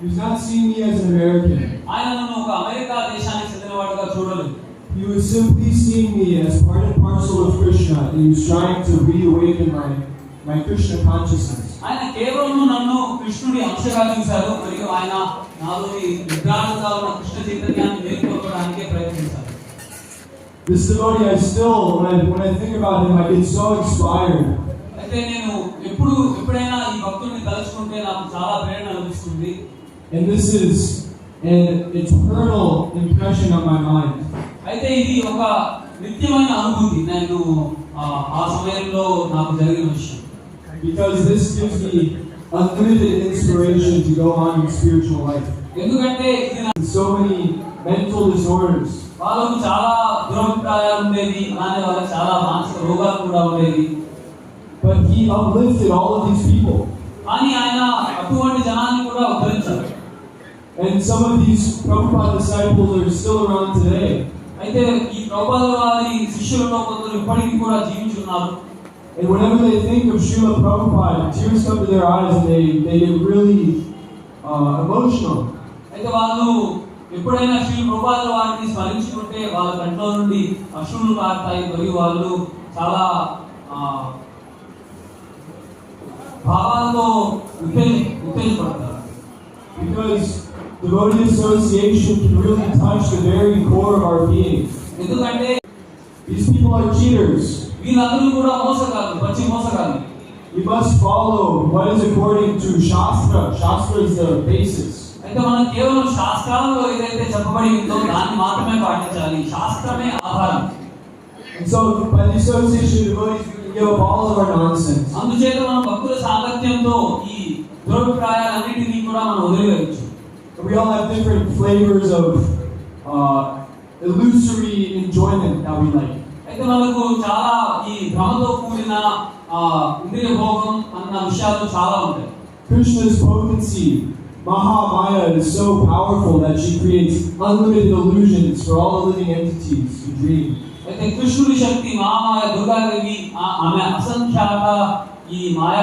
He was not seeing me as an American. ఆయన నన్ను ఒక అమెరికా దేశానికి చెందినవాడుగా చూడలేదు. He was simply seeing me as part and parcel of Krishna. He was trying to reawaken my Krishna consciousness. ఆయన కేవలం నన్ను కృష్ణుడి అంశగా చూశారు మరియు ఆయన నాలోని నిద్రాణంగా ఉన్న కృష్ణ చైతన్యాన్ని మేల్కొల్పడానికే ప్రయత్నించారు. This devotee, I still, when I think about him, I get so inspired. అయితే నేను ఎప్పుడైనా ఈ భక్తుడిని తలుచుకుంటే నాకు చాలా ప్రేరణ లభిస్తుంది. And this is an eternal impression on my mind. అయితే ఇది ఒక నిత్యమైన అనుభూతి నేను ఆ సమయంలో నాకు జరిగిన విషయం. Because this gives me unlimited inspiration to go on in spiritual life. ఎందుకంటే ఇది So many mental disorders. వాళ్ళకు చాలా దురభిప్రాయాలు ఉండేవి, అలానే వాళ్ళకి చాలా మానసిక రోగాలు కూడా ఉండేవి. But he uplifted all of these people. కానీ ఆయన అటువంటి జనాన్ని కూడా ఉద్ధరించారు. And some of these Prabhupada disciples are still around today. అయితే ఈ ప్రభుపాద వారి శిష్యులలో కొందరు ఇప్పటికీ కూడా జీవించున్నారు. And whenever they think of Srila Prabhupada, tears come to their eyes and they get really emotional. అయితే వాళ్ళు ఎప్పుడైనా శ్రీ ప్రభుపాద వారిని స్మరించుకుంటే వాళ్ళ కంట్లో నుండి అశ్రులు కారుతాయి మరియు వాళ్ళు చాలా భావాలతో ఉత్తేజపడతారు. Because devotee association can really touch the very core of our being. ఎందుకంటే These people are cheaters. వీళ్ళందరూ కూడా మోసగాళ్ళు, పచ్చి మోసగాళ్ళు. We must follow what is according to Shastra. Shastra is the basis. అయితే మనం కేవలం శాస్త్రాలలో ఏదైతే చెప్పబడి ఉందో దాన్ని మాత్రమే పాటించాలి. శాస్త్రమే ఆధారం. And so by the association of devotees, we can give up all of our nonsense. అందుచేత మనం భక్తుల సాంగత్యంతో ఈ దురభిప్రాయాలన్నిటినీ కూడా మనం వదిలివేయచ్చు. We all have different flavors of illusory enjoyment that we like. అయితే మనకు చాలా ఈ భ్రమతో కూడిన ఇంద్రియ భోగం అన్న విషయాలు చాలా ఉంటాయి. Krishna's potency, Mahamaya, is so powerful that she creates unlimited illusions for all the living entities to dream. అయితే కృష్ణుడి శక్తి మహామాయ దుర్గాదేవి ఆమె అసంఖ్యాత ఈ మాయా